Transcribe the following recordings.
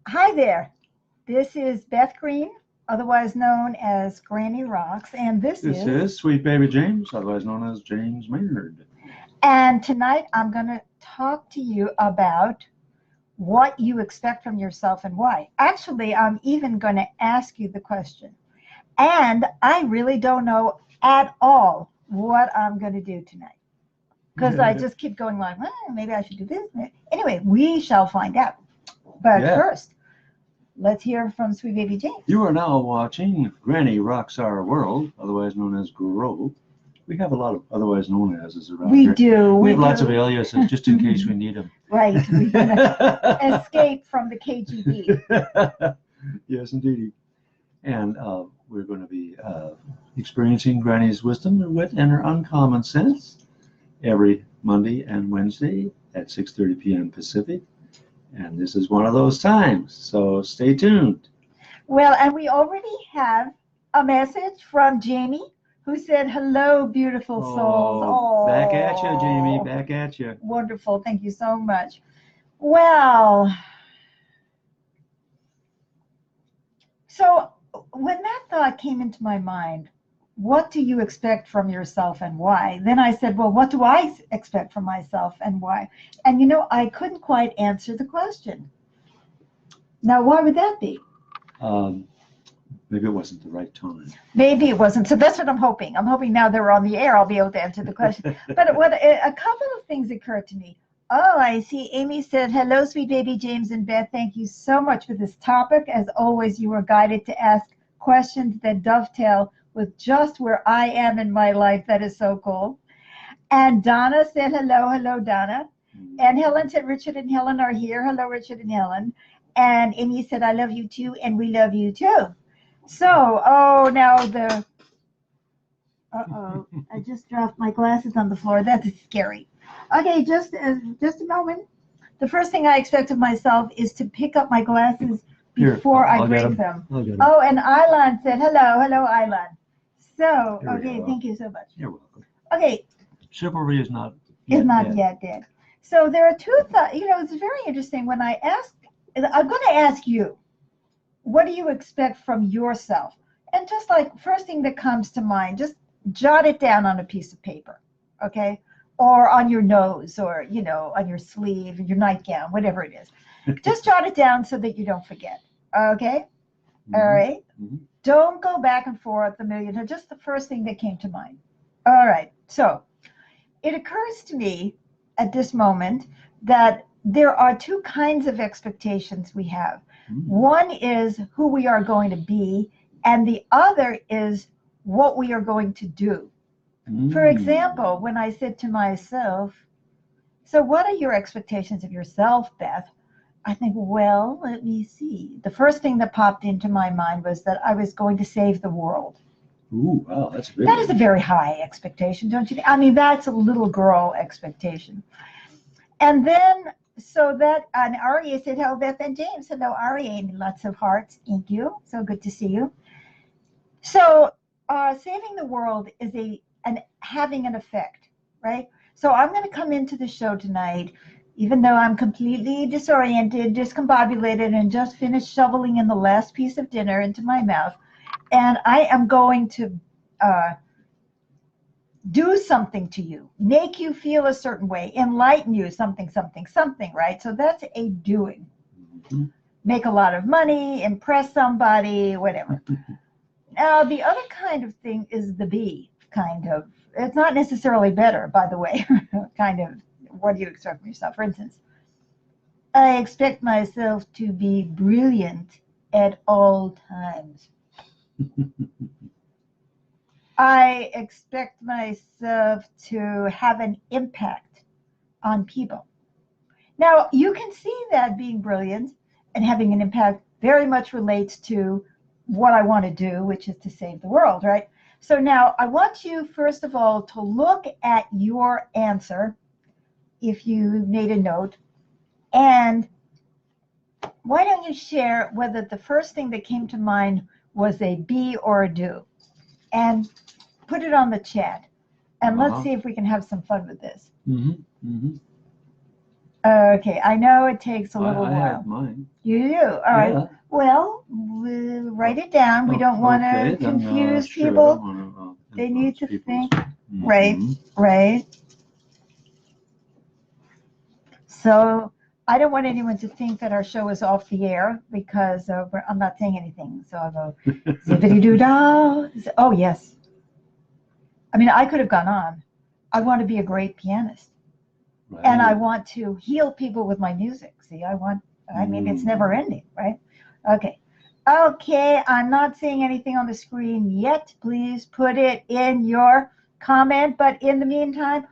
Hi there. This is Beth Green, otherwise known as Granny Rocks, and this This is. is Sweet Baby James, otherwise known as James Maynard. And tonight I'm going to talk to you about what you expect from yourself and why. Actually, I'm even going to ask you the question. And I really don't know at all what I'm going to do tonight because I just keep going like, maybe I should do this. Anyway, we shall find out. But Yeah. first, let's hear from Sweet Baby James. You are now watching Granny Rocks Our World, otherwise known as Grow. We have a lot of otherwise known as around We here. do. We have lots of aliases just in case we need them. Right. We're going to escape from the KGB. Yes, indeed. And we're going to be experiencing Granny's wisdom and wit and her uncommon sense every Monday and Wednesday at 6:30 p.m. Pacific. And this is one of those times, so stay tuned. Well, and we already have a message from Jamie who said, hello, beautiful souls. Oh, back at you, Jamie, back at you. Wonderful. Thank you so much. Well, so when that thought came into my mind, what do you expect from yourself and why? Then I said, well, what do I expect from myself and why? And I couldn't quite answer the question. Now, why would that be? Maybe it wasn't the right time. Maybe it wasn't. So that's what I'm hoping. I'm hoping now that we're on the air, I'll be able to answer the question. But a couple of things occurred to me. Oh, I see. Amy said, hello, Sweet Baby James and Beth. Thank you so much for this topic. As always, you were guided to ask questions that dovetail with just where I am in my life. That is so cool. And Donna said, hello, Donna. And Helen said, Richard and Helen are here. Hello, Richard and Helen. And Amy said, I love you too, and we love you too. So, now I just dropped my glasses on the floor. That's scary. Okay, just a moment. The first thing I expect of myself is to pick up my glasses before I break them. Oh, and Ilan said, hello, Ilan. So, okay, thank you so much. You're welcome. Okay. Chivalry is not yet dead. So there are two thoughts. It's very interesting when I'm going to ask you, what do you expect from yourself? And just like first thing that comes to mind, just jot it down on a piece of paper, okay? Or on your nose or, on your sleeve, your nightgown, whatever it is. Just jot it down so that you don't forget, okay? Mm-hmm. All right? Mm-hmm. Don't go back and forth a million times, just the first thing that came to mind. All right, so it occurs to me at this moment that there are two kinds of expectations we have. One is who we are going to be, and the other is what we are going to do. For example, when I said to myself, so what are your expectations of yourself, Beth? I think, well, let me see. The first thing that popped into my mind was that I was going to save the world. Ooh, wow, that's a big That is a very high expectation, don't you think? I mean, that's a little girl expectation. And then, and Aria said, hello, Beth and James. Hello, Aria, and lots of hearts. Thank you. So good to see you. So, saving the world is having an effect, right? So I'm going to come into the show tonight, even though I'm completely disoriented, discombobulated, and just finished shoveling in the last piece of dinner into my mouth. And I am going to do something to you, make you feel a certain way, enlighten you, something, right? So that's a doing. Mm-hmm. Make a lot of money, impress somebody, whatever. Now, the other kind of thing is the be, kind of. It's not necessarily better, by the way, kind of. What do you expect from yourself? For instance, I expect myself to be brilliant at all times. I expect myself to have an impact on people. Now, you can see that being brilliant and having an impact very much relates to what I want to do, which is to save the world, right? So now I want you, first of all, to look at your answer, if you made a note, and why don't you share whether the first thing that came to mind was a be or a do? And put it on the chat. And let's see if we can have some fun with this. Mm-hmm. Mm-hmm. Okay, I know it takes a I, little I while. have mine. You do? All right. Yeah. Well, we'll write it down. We don't want Okay, to then, confuse sure, I people. don't want to They need influence to people's. think. Right, Mhm. right. So I don't want anyone to think that our show is off the air because I'm not saying anything. So I'll go, zippity doo dah. Oh, yes. I mean, I could have gone on. I want to be a great pianist. And I Right. want to heal people with my music. See, I mean, it's Mm. never ending, right? Okay. Okay, I'm not seeing anything on the screen yet. Please put it in your comment. But in the meantime,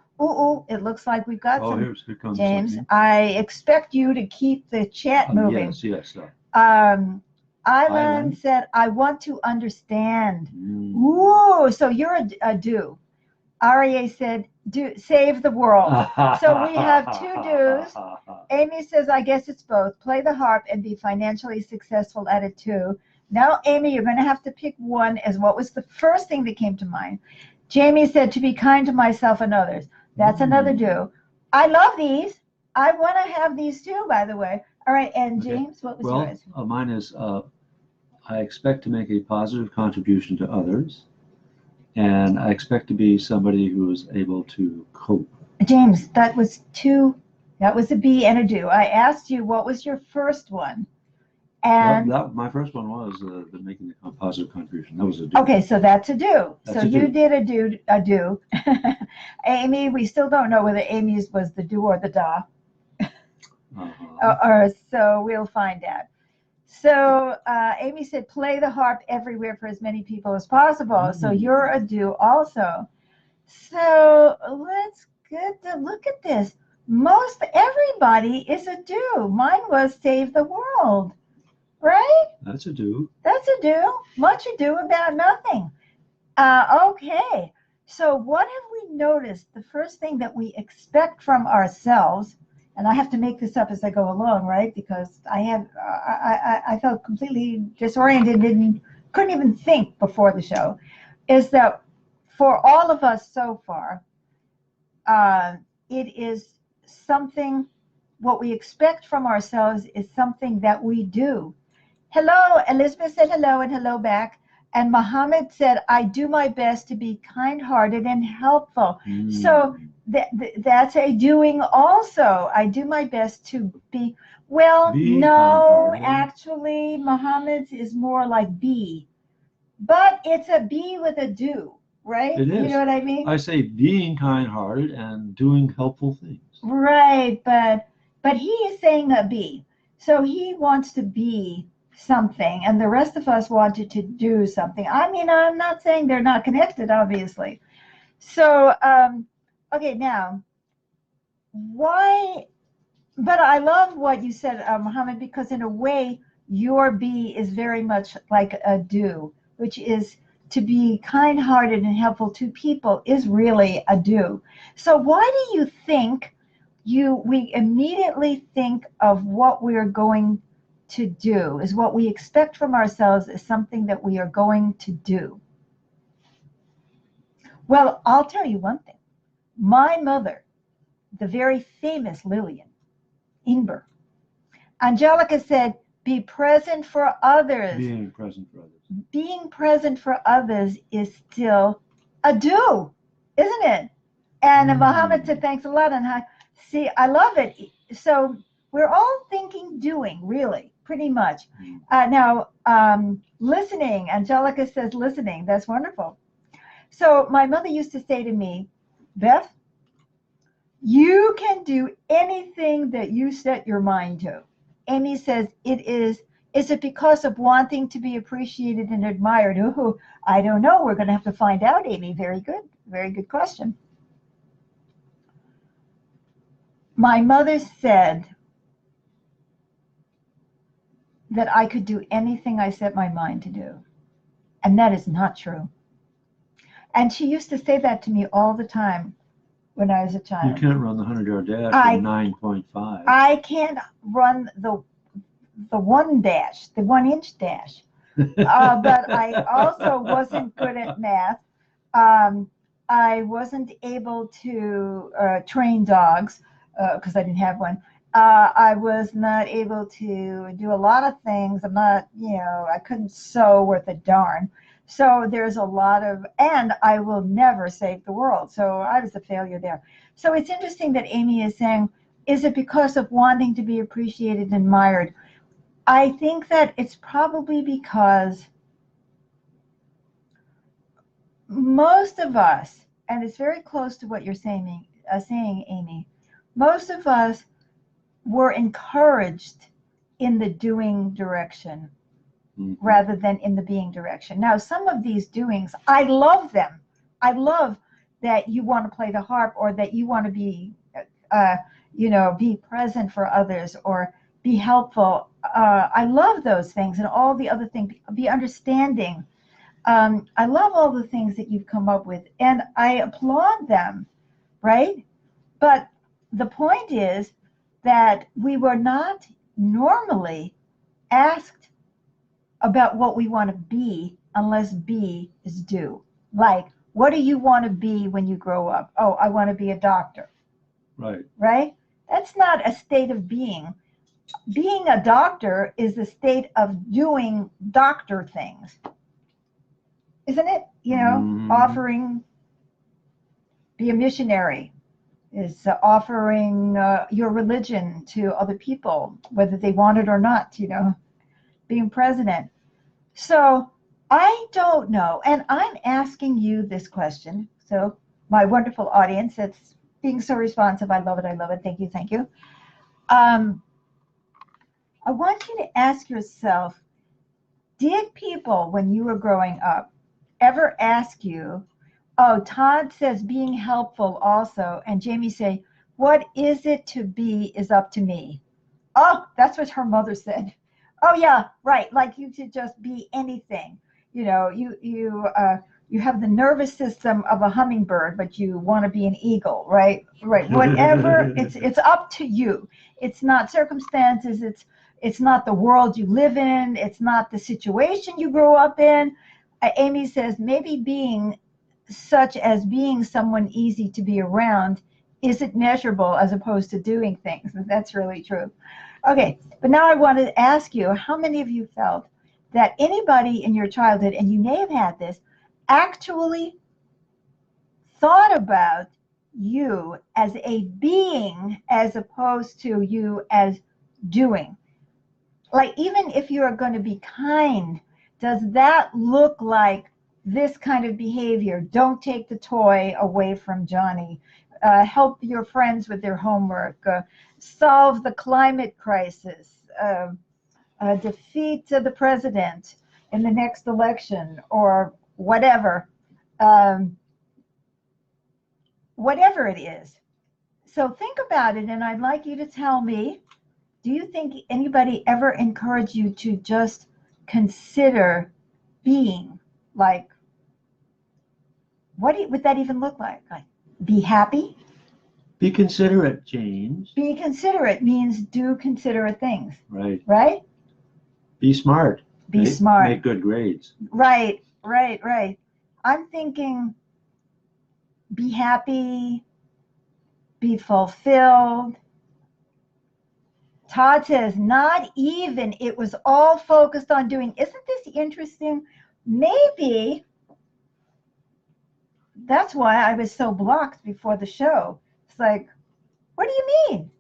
it looks like we've got some. Here comes James, something. I expect you to keep the chat moving. Yes. Um, Island Island. said, I want to understand. Mm. Ooh, so you're a do. REA said, do save the world. So we have two do's. Amy says, I guess it's both. Play the harp and be financially successful at it too. Now, Amy, you're going to have to pick one as what was the first thing that came to mind. Jamie said, to be kind to myself and others. That's another do. I love these. I want to have these too, by the way. All right, and Okay. James, what was Well, yours? mine is I expect to make a positive contribution to others, and I expect to be somebody who is able to cope. James, that was two. That was a B and a do. I asked you what was your first one. And My first one was the making a positive contribution. That was a do. okay, so that's a do. That's so a you do. did a do. Amy, we still don't know whether Amy's was the do or the da. Uh-huh. Or so we'll find out. So Amy said, play the harp everywhere for as many people as possible. So you're a do also. So let's get to look at this. Most everybody is a do. Mine was save the world, right? That's a do. That's a do. Much ado about nothing. Okay. So what have we noticed? The first thing that we expect from ourselves, and I have to make this up as I go along, right? Because I felt completely disoriented and couldn't even think before the show, is that for all of us so far, it is something, what we expect from ourselves is something that we do. Hello, Elizabeth said hello and hello back. And Mohammed said, I do my best to be kind-hearted and helpful. So that's a doing also. I do my best to be, well, Be no, kind-hearted. actually, Mohammed's is more like be. But it's a be with a do, right? It is. You know what I mean? I say being kind-hearted and doing helpful things. Right, but he is saying a be. So he wants to be something, and the rest of us wanted to do something. I mean, I'm not saying they're not connected, obviously. So, okay, now, why? But I love what you said, Mohammed, because in a way, your be is very much like a do, which is to be kind-hearted and helpful to people is really a do. So why do you think we immediately think of what we're going to do, is what we expect from ourselves is something that we are going to do? Well, I'll tell you one thing. My mother, the very famous Lillian Ingber, Angelica said, be present for others. Being present for others. Being present for others is still a do, isn't it? And Mohammed said, thanks a lot. And see, I love it. So we're all thinking doing, really, pretty much. Now, listening, Angelica says listening. That's wonderful. So my mother used to say to me, Beth, you can do anything that you set your mind to. Amy says, is it because of wanting to be appreciated and admired? Oh, I don't know. We're going to have to find out, Amy. Very good. Very good question. My mother said that I could do anything I set my mind to do. And that is not true. And she used to say that to me all the time when I was a child. You can't run the 100-yard dash in 9.5. I can't run the 1 dash, the 1-inch dash. But I also wasn't good at math. I wasn't able to train dogs because I didn't have one. I was not able to do a lot of things. I'm not, I couldn't sew worth a darn. So there's a lot of, and I will never save the world. So I was a failure there. So it's interesting that Amy is saying, is it because of wanting to be appreciated and admired? I think that it's probably because most of us, and it's very close to what you're saying, Amy, most of us were encouraged in the doing direction rather than in the being direction. Now, some of these doings, I love them. I love that you want to play the harp, or that you want to be, be present for others, or be helpful. I love those things, and all the other things, be understanding. I love all the things that you've come up with, and I applaud them, right? But the point is that we were not normally asked about what we want to be unless be is do. Like, what do you want to be when you grow up? Oh, I want to be a doctor. Right. Right? That's not a state of being. Being a doctor is the state of doing doctor things. Isn't it? Offering, be a missionary, is offering your religion to other people, whether they want it or not, being president. So I don't know. And I'm asking you this question. So my wonderful audience that's being so responsive, I love it, I love it. Thank you, thank you. I want you to ask yourself, did people, when you were growing up, ever ask you, oh, Todd says being helpful also, and Jamie say, what is it to be is up to me? Oh, that's what her mother said. Oh yeah, right. Like you should just be anything. You have the nervous system of a hummingbird, but you want to be an eagle, right? Right. Whatever. It's up to you. It's not circumstances. It's not the world you live in. It's not the situation you grew up in. Amy says maybe being such as being someone easy to be around isn't measurable as opposed to doing things. That's really true. Okay, but now I wanted to ask you, how many of you felt that anybody in your childhood, and you may have had this, actually thought about you as a being as opposed to you as doing? Like, even if you are going to be kind, does that look like this kind of behavior? Don't take the toy away from Johnny. Help your friends with their homework. Solve the climate crisis. Defeat the president in the next election, or whatever. Whatever it is. So think about it, and I'd like you to tell me, do you think anybody ever encouraged you to just consider being? Like, what would that even look like? Like, be happy? Be considerate, James. Be considerate means do considerate things. Right. Right? Be smart. Be smart. Make good grades. Right. I'm thinking be happy, be fulfilled. Todd says, not even. It was all focused on doing. Isn't this interesting? Maybe that's why I was so blocked before the show. It's like, what do you mean?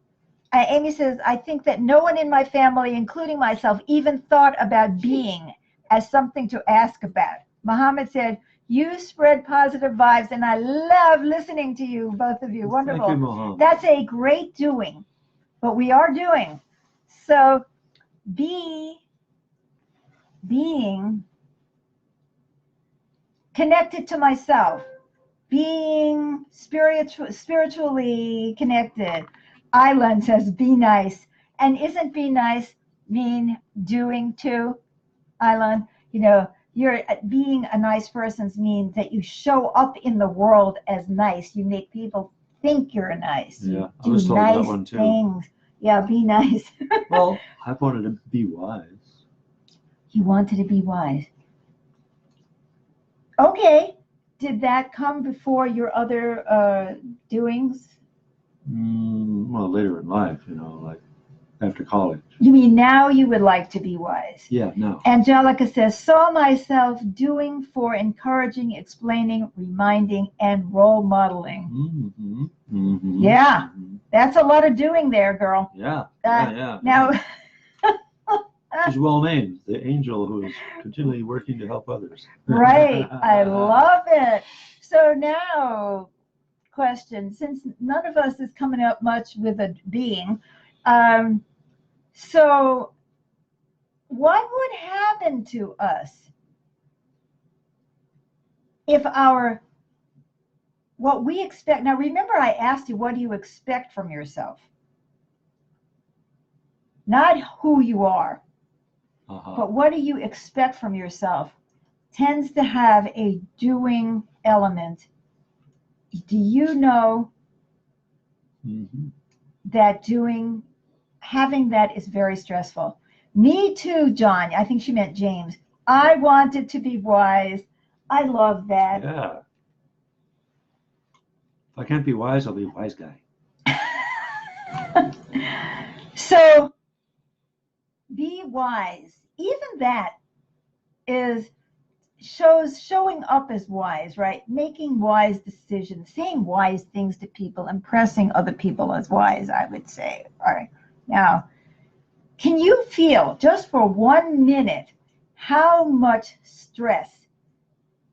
Amy says, I think that no one in my family, including myself, even thought about being as something to ask about. Mohammed said, you spread positive vibes, and I love listening to you, both of you. Wonderful. Thank you, Mohammed. That's a great doing, but we are doing. So being connected to myself, being spiritually connected. Island says, be nice. And isn't be nice mean doing too, Island? You're being a nice person means that you show up in the world as nice. You make people think you're nice. Yeah, you I was told nice that one too. Things. Yeah, be nice. Well, I wanted to be wise. You wanted to be wise. Okay. Did that come before your other doings? Well, later in life, like after college. You mean now you would like to be wise? Yeah, no. Angelica says, saw myself doing for encouraging, explaining, reminding, and role modeling. Mm-hmm. Mm-hmm. Yeah, Mm-hmm. that's a lot of doing there, girl. Yeah. Now, She's well named, the angel who is continually working to help others. right, I love it. So now, question, since none of us is coming up much with a being, so what would happen to us if what we expect, now remember I asked you, what do you expect from yourself? Not who you are, but what do you expect from yourself? Tends to have a doing element. Do you know that having that is very stressful? Me too, John. I think she meant James. I wanted to be wise. I love that. Yeah. If I can't be wise, I'll be a wise guy. So, be wise. Even that is showing up as wise, right? Making wise decisions, saying wise things to people, impressing other people as wise, I would say. All right. Now, can you feel just for 1 minute how much stress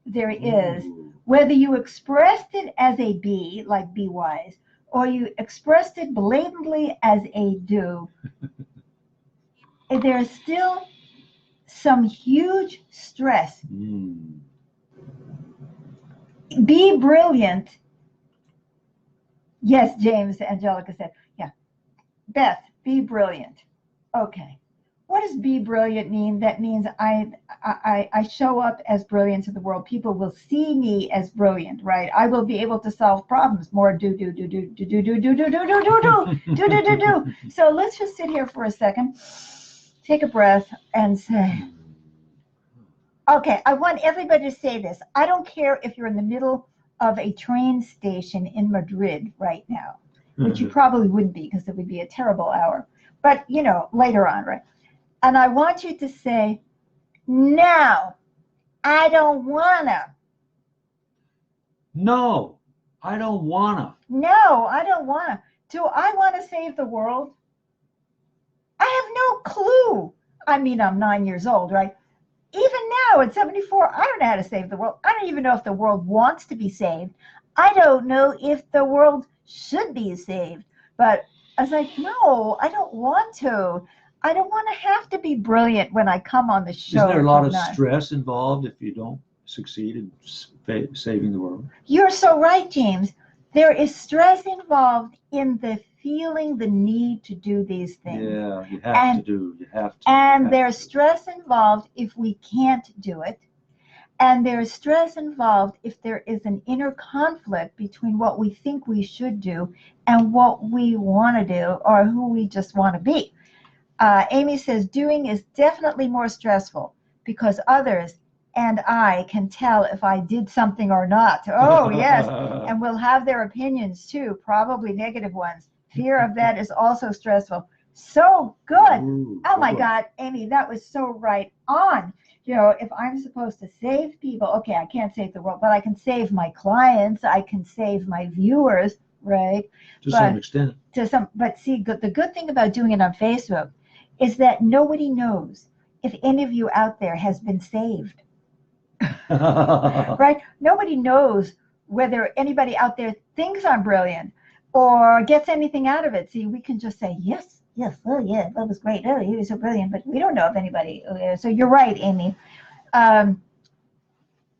there is, whether you expressed it as a be, like be wise, or you expressed it blatantly as a do? There's still some huge stress. Be brilliant. Yes, James, Angelica said. Yeah. Beth, be brilliant. Okay. What does be brilliant mean? That means I show up as brilliant to the world. People will see me as brilliant, right? I will be able to solve problems. More do. So let's just sit here for a second. Take a breath and say, okay, I want everybody to say this. I don't care if you're in the middle of a train station in Madrid right now, which you probably wouldn't be because it would be a terrible hour. But, later on, right? And I want you to say, no, I don't wanna. No, I don't wanna. No, I don't wanna. Do I want to save the world? I have no clue. I mean, I'm 9 years old, right? Even now at 74, I don't know how to save the world. I don't even know if the world wants to be saved. I don't know if the world should be saved. But I was like, no, I don't want to. I don't want to have to be brilliant when I come on the show. Isn't there a lot of stress involved if you don't succeed in saving the world? You're so right, James. There is stress involved in the feeling the need to do these things. Yeah, you have to. And there's stress involved if we can't do it. And there's stress involved if there is an inner conflict between what we think we should do and what we want to do or who we just want to be. Amy says, doing is definitely more stressful because others and I can tell if I did something or not. Oh, yes. And we'll have their opinions too, probably negative ones. Fear of that is also stressful. So good. Oh my God, Amy, that was so right on. If I'm supposed to save people, okay, I can't save the world, but I can save my clients. I can save my viewers, right? To some extent. But see, the good thing about doing it on Facebook is that nobody knows if any of you out there has been saved. Right? Nobody knows whether anybody out there thinks I'm brilliant or gets anything out of it. See, we can just say, yes, oh yeah, that was great. Oh, he was so brilliant, but we don't know if anybody. So you're right, Amy.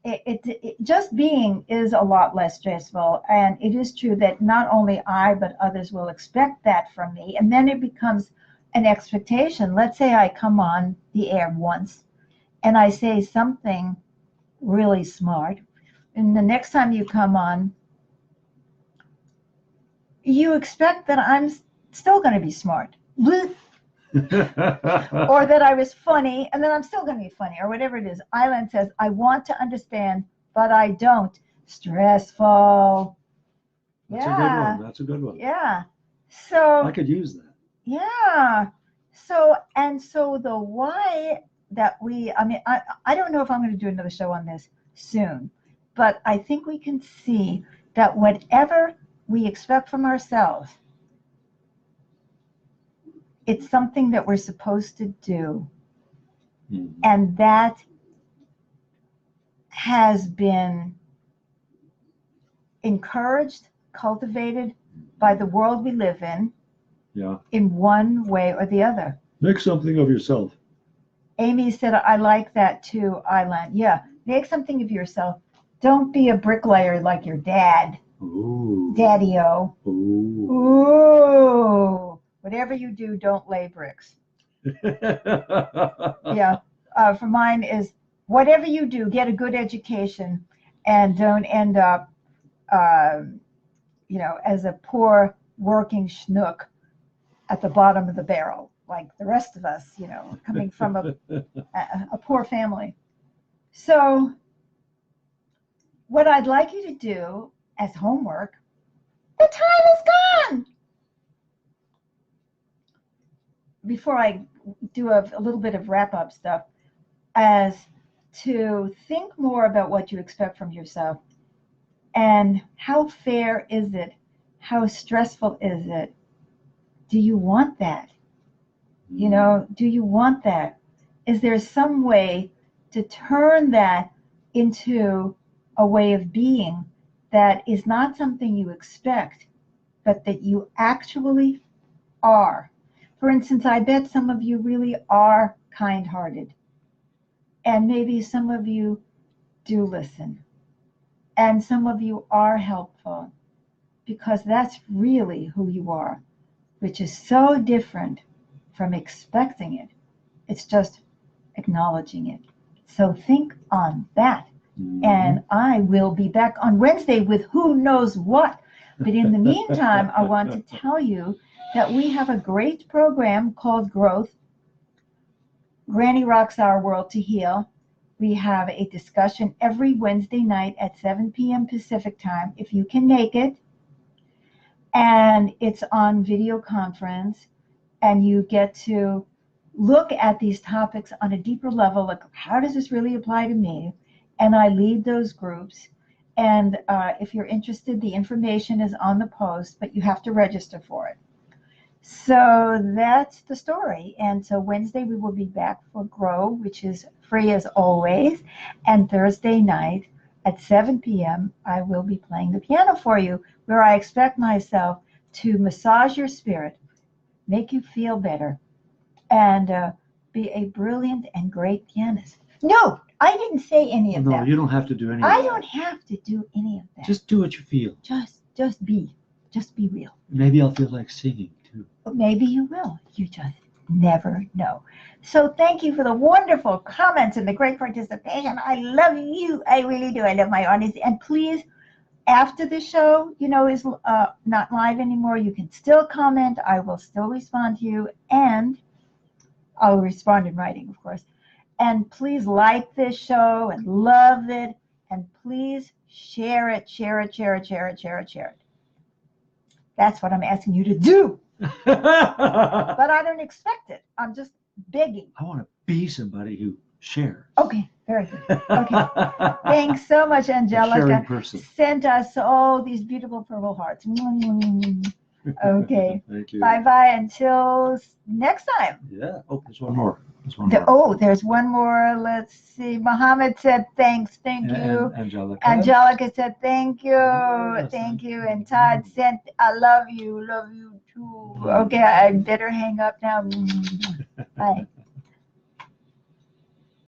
It just being is a lot less stressful. And it is true that not only I, but others will expect that from me. And then it becomes an expectation. Let's say I come on the air once and I say something really smart. And the next time you come on, you expect that I'm still going to be smart. Or that I was funny, and then I'm still going to be funny, or whatever it is. Island says, I want to understand, but I don't. Stressful. That's a good one. Yeah. So I could use that. Yeah. So the why that I don't know if I'm going to do another show on this soon, but I think we can see that whatever we expect from ourselves, it's something that we're supposed to do. Mhm. And that has been encouraged, cultivated by the world we live in one way or the other. Make something of yourself. Amy said, I like that too, Island. Yeah, make something of yourself. Don't be a bricklayer like your dad. Ooh. Daddy-o. Ooh. Ooh. Whatever you do, don't lay bricks. Yeah. For mine is, whatever you do, get a good education and don't end up, as a poor working schnook at the bottom of the barrel, like the rest of us, coming from a poor family. So what I'd like you to do as homework, the time is gone. Before I do a little bit of wrap-up stuff, as to think more about what you expect from yourself and how fair is it? How stressful is it? Do you want that? Do you want that? Is there some way to turn that into a way of being that is not something you expect, but that you actually are? For instance, I bet some of you really are kind-hearted. And maybe some of you do listen. And some of you are helpful, because that's really who you are, which is so different from expecting it. It's just acknowledging it. So think on that. Mhm. And I will be back on Wednesday with who knows what. But in the meantime, I want to tell you that we have a great program called Growth. Granny Rocks Our World to Heal. We have a discussion every Wednesday night at 7 p.m. Pacific time, if you can make it. And it's on video conference. And you get to look at these topics on a deeper level, like how does this really apply to me? And I lead those groups. And if you're interested, the information is on the post, but you have to register for it. So that's the story. And so Wednesday we will be back for Grow, which is free as always. And Thursday night at 7 p.m. I will be playing the piano for you, where I expect myself to massage your spirit, make you feel better, and be a brilliant and great pianist. No, I didn't say any of that. No, you don't have to do any of I that. don't have to do any of that. Just do what you feel. Just be real. Maybe I'll feel like singing too. Maybe you will. You just never know. So thank you for the wonderful comments and the great participation. I love you. I really do. I love my audience. And please, after the show, is not live anymore, you can still comment. I will still respond to you, and I'll respond in writing, of course. And please like this show and love it, and please share it. That's what I'm asking you to do. But I don't expect it. I'm just begging. I want to be somebody who shares. Okay, very good. Okay. Thanks so much, Angelica. A sharing person. Sent us all these beautiful purple hearts. Okay. Thank you. Bye-bye until next time. Yeah. Oh, there's one more. There's one more. Let's see. Mohammed said thanks. Thank you. Angelica. Angelica said thank you. Yes, Thank you. And Todd sent I love you. Love you too. Okay, I better hang up now. Bye.